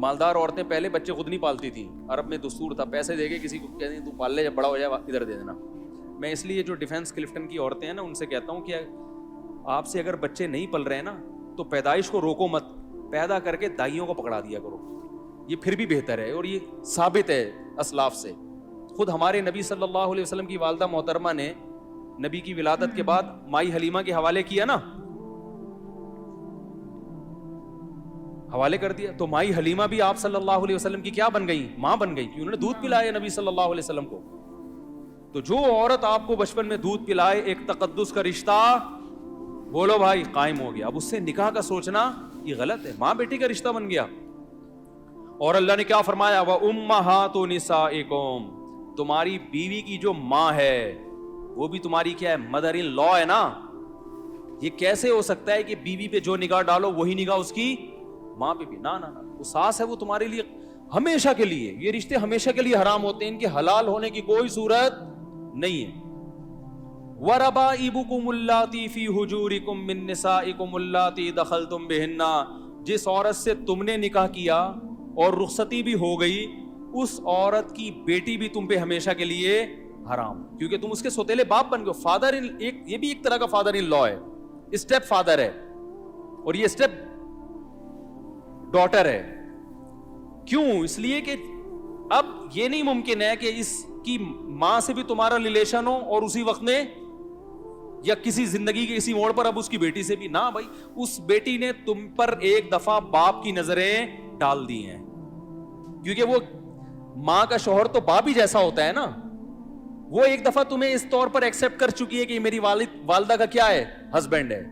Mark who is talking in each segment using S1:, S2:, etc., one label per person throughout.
S1: مالدار عورتیں پہلے بچے خود نہیں پالتی تھیں. عرب میں دستور تھا, پیسے دے کے کسی کو کہتے ہیں تو پال لے, جب بڑا ہو جائے ادھر دے دینا. میں اس لیے جو ڈیفینس کلفٹن کی عورتیں ہیں نا, ان سے کہتا ہوں کہ آپ سے اگر بچے نہیں پل رہے ہیں نا تو پیدائش کو روکو مت, پیدا کر کے دائیوں کو پکڑا دیا کرو, یہ پھر بھی بہتر ہے. اور یہ ثابت ہے اسلاف سے. خود ہمارے نبی صلی اللہ علیہ وسلم کی والدہ محترمہ نے نبی کی ولادت کے بعد مائی حلیمہ کے حوالے کیا نا, حوالے کر دیا. تو مائی حلیمہ بھی آپ صلی اللہ علیہ وسلم کی کیا بن گئی؟ ماں بن گئی, کہ انہوں نے دودھ پلایا نبی صلی اللہ علیہ وسلم کو. تو جو عورت آپ کو بچپن میں دودھ پلائے, ایک تقدس کا رشتہ بولو بھائی قائم ہو گیا. اب اس سے نکاح کا سوچنا یہ غلط ہے. ماں بیٹی کا رشتہ بن گیا. اور اللہ نے کیا فرمایا؟ وَأُمَّهَاتُ نِسَائِكُمْ, تمہاری بیوی کی جو ماں ہے وہ بھی تمہاری کیا ہے؟ مدر ان لا ہے نا. یہ کیسے ہو سکتا ہے کہ بیوی پہ جو نگاہ ڈالو وہی نگاہ اس کی ماں پہ بھی؟ نہ نہ, وہ ساس ہے, وہ تمہارے لیے ہمیشہ کے لیے, یہ رشتے ہمیشہ کے لیے حرام ہوتے ہیں, ان کے حلال ہونے کی کوئی صورت نہیں ہے. وَرَبَائِبُكُمُ اللَّاتِي فِي حُجُورِكُم مِّن نِّسَائِكُمُ اللَّاتِي دَخَلْتُم بِهِنَّ, جس عورت سے تم نے نکاح کیا اور رخصتی بھی ہو گئی, اس عورت کی بیٹی بھی تم پہ ہمیشہ کے لیے حرام, کیونکہ تم اس کے سوتیلے باپ بن گئے. فادر ان, یہ بھی ایک طرح کا فادر ان لا ہے, اسٹیپ فادر ہے, اور یہ اسٹیپ ڈاٹر ہے. کیوں؟ اس لیے کہ اب یہ نہیں ممکن ہے کہ اس کی ماں سے بھی تمہارا ریلیشن ہو اور اسی وقت میں یا کسی زندگی کے کسی موڑ پر اب اس کی بیٹی سے بھی نہ. بھائی اس بیٹی نے تم پر ایک دفعہ باپ کی نظریں ڈال دی ہیں, کیونکہ وہ ماں کا شوہر تو باپ ہی جیسا ہوتا ہے نا. وہ ایک دفعہ تمہیں اس طور پر ایکسپٹ کر چکی ہے کہ میری والدہ کا کیا ہے؟ ہسبینڈ ہے.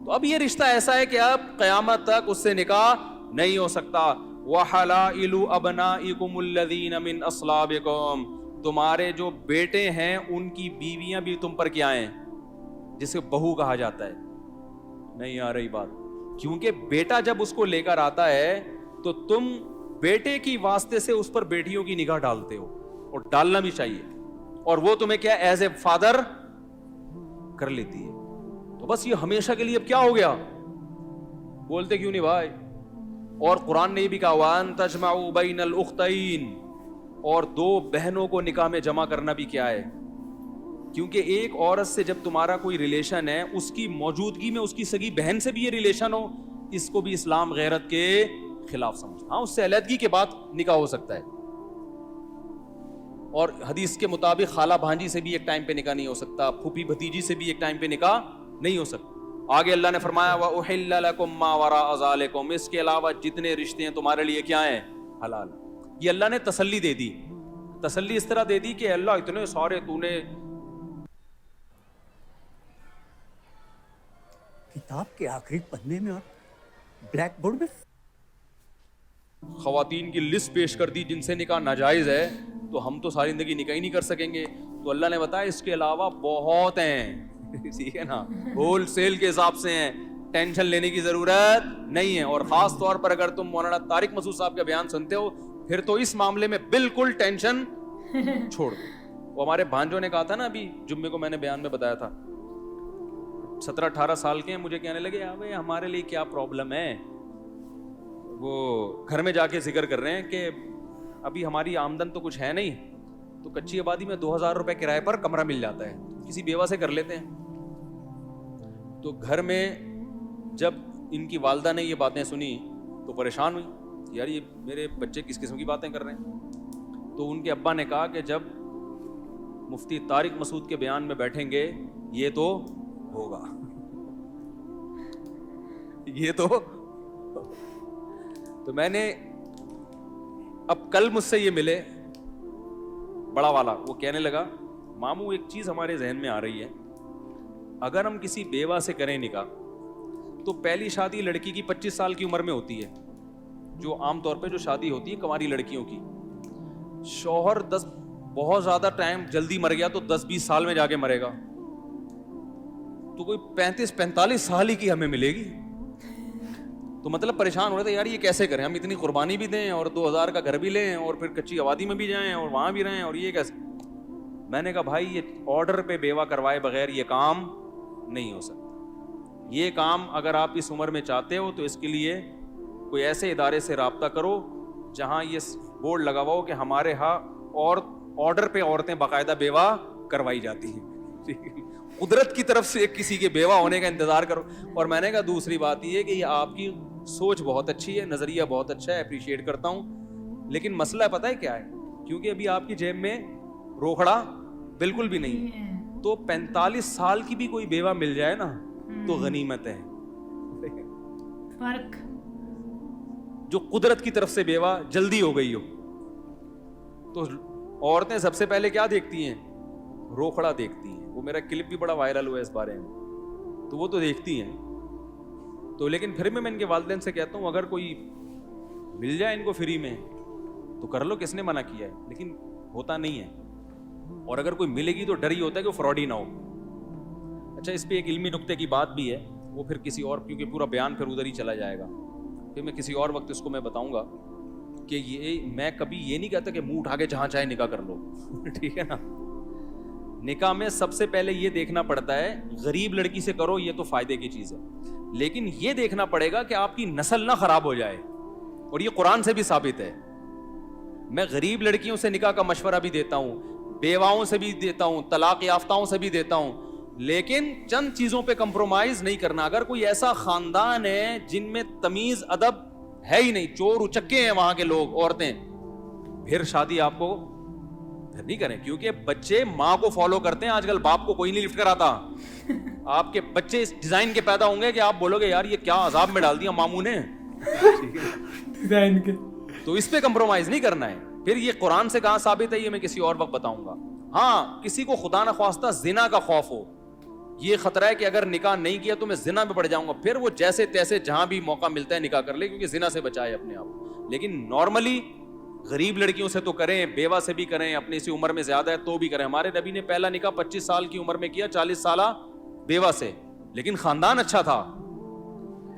S1: تو اب یہ رشتہ ایسا ہے کہ اب قیامت تک اس سے نکاح نہیں ہو سکتا. وَحَلَائِلُ أَبْنَائِكُمُ الَّذِينَ مِنْ أَصْلَابِكُمْ, تمہارے جو بیٹے ہیں ان کی بیویاں بھی تم پر کیا ہیں؟ جسے بہو کہا جاتا ہے. نہیں آ رہی بات؟ کیونکہ بیٹا جب اس کو لے کر آتا ہے تو تم بیٹے کی واسطے سے اس پر بیٹیوں کی نگاہ ڈالتے ہو, اور ڈالنا بھی چاہیے, اور وہ تمہیں کیا ایز اے فادر کر لیتی ہے. تو بس یہ ہمیشہ کے لیے اب کیا ہو گیا؟ بولتے کیوں نہیں بھائی؟ اور قرآن نے یہ بھی کہا وَأَن تَجْمَعُوا بَيْنَ الْأُخْتَيْنِ, اور دو بہنوں کو نکاح میں جمع کرنا بھی کیا ہے؟ کیونکہ ایک عورت سے جب تمہارا کوئی ریلیشن ہے, اس کی موجودگی میں اس کی سگی بہن سے بھی یہ ریلیشن ہو, اس کو بھی اسلام غیرت کے خلاف سمجھتا. ہاں, اس سے علیحدگی کے بعد نکاح ہو سکتا ہے, اور حدیث کے مطابق خالہ بھانجی سے بھی ایک ٹائم پہ نکاح نہیں ہو سکتا, پھوپھی بھتیجی سے بھی ایک ٹائم پہ نکاح نہیں ہو سکتا. آگے اللہ نے فرمایا وَأُحِلَّ لَكُم مَّا وَرَاءَ ذَلِكُمْ, اس کے علاوہ جتنے رشتے ہیں تمہارے لیے کیا ہیں؟ حلال. یہ اللہ نے تسلی دے دی. تسلی اس طرح دے دی کہ اللہ اتنے سارے تو نے
S2: کتاب کے آخری پنے میں اور بلیک بورڈ میں
S1: خواتین کی لسٹ پیش کر دی جن سے نکاح ناجائز ہے, تو ہم تو ساری زندگی نکاح ہی نہیں کر سکیں گے. تو اللہ نے بتایا اس کے علاوہ بہت ہیں, ٹھیک ہے نا, ہول سیل کے حساب سے ہیں, ٹینشن لینے کی ضرورت نہیں ہے. اور خاص طور پر اگر تم مولانا طارق مسعود صاحب کا بیان سنتے ہو پھر تو اس معاملے میں بالکل ٹینشن چھوڑ دو. وہ ہمارے بھانجوں نے کہا تھا نا, ابھی جمعے کو میں نے بیان میں بتایا تھا, 17-18 سال کے ہیں, مجھے کہنے لگے ابے ہمارے لیے کیا پرابلم ہے. وہ گھر میں جا کے ذکر کر رہے ہیں کہ ابھی ہماری آمدن تو کچھ ہے نہیں, تو کچی آبادی میں 2000 روپے کرائے پر کمرہ مل جاتا ہے, کسی بیوہ سے کر لیتے ہیں. تو گھر میں جب ان کی والدہ نے یہ باتیں سنی تو پریشان ہوئی, یار یہ میرے بچے کس قسم کی باتیں کر رہے ہیں. تو ان کے ابا نے کہا کہ جب مفتی طارق مسعود کے بیان میں بیٹھیں گے یہ تو ہوگا, یہ تو میں نے اب کل مجھ سے یہ ملے بڑا والا, وہ کہنے لگا ماموں ایک چیز ہمارے ذہن میں آ رہی ہے, اگر ہم کسی بیوہ سے کریں نکاح تو پہلی شادی لڑکی کی 25 سال کی عمر میں ہوتی ہے, جو عام طور پہ جو شادی ہوتی ہے کنواری لڑکیوں کی. شوہر بہت زیادہ ٹائم جلدی مر گیا تو 10-20 سال میں جا کے مرے گا, تو کوئی 35-45 سال ہی کی ہمیں ملے گی. تو مطلب پریشان ہو رہے تھے یار یہ کیسے کریں, ہم اتنی قربانی بھی دیں اور 2000 کا گھر بھی لیں اور پھر کچی آبادی میں بھی جائیں اور وہاں بھی رہیں, اور یہ کیسے. میں نے کہا بھائی یہ آرڈر پہ بیوہ کروائے بغیر یہ کام نہیں ہو سکتا. یہ کام اگر آپ اس عمر میں چاہتے ہو تو اس کے لیے کوئی ایسے ادارے سے رابطہ کرو جہاں یہ بورڈ لگا ہوا ہو کہ ہمارے ہاں اور آرڈر پہ عورتیں باقاعدہ بیوہ کروائی جاتی ہیں. قدرت کی طرف سے کسی کے بیوہ ہونے کا انتظار کرو. اور میں نے کہا دوسری بات یہ ہے کہ یہ آپ کی سوچ بہت اچھی ہے, نظریہ بہت اچھا ہے, اپریشیٹ کرتا ہوں, لیکن مسئلہ پتہ ہے کیا ہے, کیونکہ ابھی آپ کی جیب میں روکھڑا بالکل بھی نہیں, تو 45 سال کی بھی کوئی بیوہ مل جائے نا تو غنیمت ہے.
S3: فرق
S1: جو قدرت کی طرف سے بیوہ جلدی ہو گئی ہو, تو عورتیں سب سے پہلے کیا دیکھتی ہیں, روکھڑا دیکھتی ہیں. وہ میرا کلپ بھی بڑا وائرل ہوا ہے اس بارے میں, تو وہ تو دیکھتی ہیں. تو لیکن پھر میں ان کے والدین سے کہتا ہوں اگر کوئی مل جائے ان کو فری میں تو کر لو, کس نے منع کیا ہے, لیکن ہوتا نہیں ہے. اور اگر کوئی ملے گی تو ڈر ہی ہوتا ہے کہ وہ فراڈ ہی نہ ہو. اچھا اس پہ ایک علمی نقطے کی بات بھی ہے, وہ پھر کسی اور, کیونکہ پورا بیان پھر ادھر ہی چلا جائے گا, پھر میں کسی اور وقت اس کو میں بتاؤں گا کہ یہ میں کبھی یہ نہیں کہتا کہ منہ اٹھا کے جہاں چاہے نکاح کر لو. ٹھیک ہے نا, نکاح میں سب سے پہلے یہ دیکھنا پڑتا ہے, غریب لڑکی سے کرو یہ تو فائدے کی چیز ہے, لیکن یہ دیکھنا پڑے گا کہ آپ کی نسل نہ خراب ہو جائے, اور یہ قرآن سے بھی ثابت ہے. میں غریب لڑکیوں سے نکاح کا مشورہ بھی دیتا ہوں, بیواؤں سے بھی دیتا ہوں, طلاق یافتاؤں سے بھی دیتا ہوں, لیکن چند چیزوں پہ کمپرومائز نہیں کرنا. اگر کوئی ایسا خاندان ہے جن میں تمیز ادب ہے ہی نہیں, چور اچکے ہیں وہاں کے لوگ, عورتیں, پھر شادی آپ کو پھر نہیں کریں, کیونکہ بچے ماں کو فالو کرتے ہیں. آج کل باپ کو کوئی نہیں لفٹ کراتا. آپ کے بچے اس ڈیزائن کے پیدا ہوں گے کہ آپ بولو گے یار یہ کیا عذاب میں ڈال دیا ماموں نے.
S4: ڈیزائن کے,
S1: تو اس پہ کمپرومائز نہیں کرنا ہے. پھر یہ قرآن سے کہاں ثابت ہے یہ میں کسی اور وقت بتاؤں گا. ہاں کسی کو خدا نخواستہ زنا کا خوف ہو, یہ خطرہ ہے کہ اگر نکاح نہیں کیا تو میں زنا میں پڑ جاؤں گا, پھر وہ جیسے تیسے جہاں بھی موقع ملتا ہے نکاح کر لے, کیونکہ زنا سے بچائے اپنے آپ. لیکن نارملی غریب لڑکیوں سے تو کریں, بیوہ سے بھی کریں, اپنی اسی عمر میں زیادہ ہے تو بھی کریں. ہمارے نبی نے پہلا نکاح 25 سال کی عمر میں کیا, 40 سالہ بیوہ سے, لیکن خاندان اچھا تھا.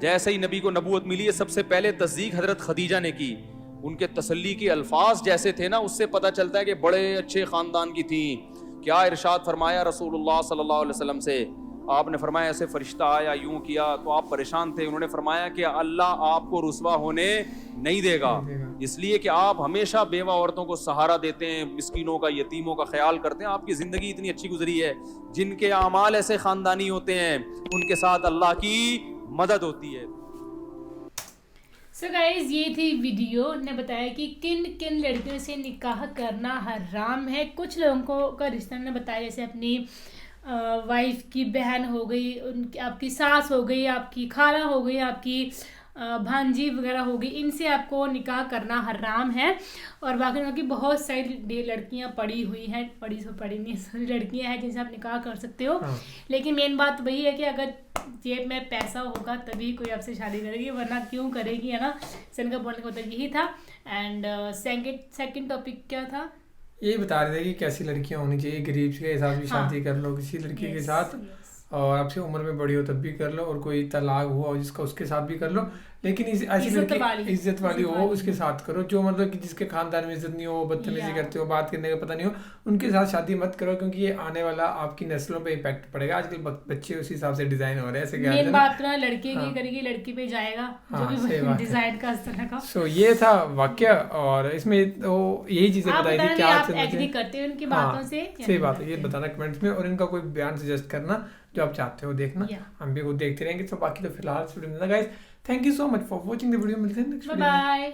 S1: جیسے ہی نبی کو نبوت ملی ہے سب سے پہلے تصدیق حضرت خدیجہ نے کی. ان کے تسلی کے الفاظ جیسے تھے نا, اس سے پتہ چلتا ہے کہ بڑے اچھے خاندان کی تھیں. کیا ارشاد فرمایا رسول اللہ صلی اللہ علیہ وسلم سے, آپ نے فرمایا ایسے فرشتہ آیا یوں کیا تو آپ پریشان تھے. انہوں نے فرمایا کہ اللہ آپ کو رسوا ہونے نہیں دے گا, اس لیے کہ آپ ہمیشہ بیوہ عورتوں کو سہارا دیتے ہیں, مسکینوں کا, یتیموں کا خیال کرتے ہیں. آپ کی زندگی اتنی اچھی گزری ہے. جن کے اعمال ایسے خاندانی ہوتے ہیں ان کے ساتھ اللہ کی مدد ہوتی ہے.
S3: سو گائز یہ تھی ویڈیو, نے بتایا کہ کن کن لڑکیوں سے نکاح کرنا حرام ہے. کچھ لوگوں کا رشتہ نے بتایا, جیسے اپنی وائف کی بہن ہو گئی, ان کی آپ کی ساس ہو گئی, آپ کی خالہ ہو گئی, آپ کی بھانجی وغیرہ ہو گئی, ان سے آپ کو نکاح کرنا حرام ہے. اور باقی ان کی بہت ساری لڑکیاں پڑی ہوئی ہیں, پڑی نہیں لڑکیاں ہیں جن سے آپ نکاح کر سکتے ہو. لیکن مین بات وہی ہے کہ اگر جیب میں پیسہ ہوگا تبھی کوئی آپ سے شادی کرے گی, ورنہ کیوں کرے گی, ہے نا. سن کا بولنے کا مطلب یہی تھا. اینڈ سیکنڈ ٹاپک کیا تھا,
S4: یہی بتا رہے تھے کہ کیسی لڑکیاں ہونی چاہیے, غریب کے حساب سے شادی کر لو کسی لڑکی کے ساتھ, اور آپ سے عمر میں بڑی ہو تب بھی کر لو, اور کوئی طلاق ہوا ہو جس کا اس کے ساتھ بھی کر لو, لیکن ایسی لڑکی عزت والی ہو اس کے ساتھ کرو. جو مطلب کہ جس کے خاندان میں عزت نہیں ہو, بدتمیزی کرتے ہو, بات کرنے کا پتہ نہیں ہو, ان کے ساتھ شادی مت کرو, کیونکہ یہ آنے والا آپ کی نسلوں پہ امپیکٹ پڑے گا. آج کل بچے اسی حساب سے ڈیزائن ہو رہے ہیں, ایسے کیا
S3: مین بات نا لڑکے کی کرے گی, لڑکی پہ جائے گا جو بھی ڈیزائن کا اس طرح کا.
S4: سو یہ تھا واقعہ, اور اس میں یہی چیزیں بتائی تھی. کیا
S3: آپ ایگری کرتے ہو ان کی باتوں سے؟
S4: صحیح بات ہے, یہ بتانا کمنٹس میں, اور ان کا کوئی بیان سجیسٹ کرنا جو آپ چاہتے ہو دیکھنا, ہم بھی وہ دیکھتے رہیں گے. تو باقی تو فی الحال guys, thank you so much for watching the video. ملتے ہیں نیکسٹ ویڈیو.
S3: بائے.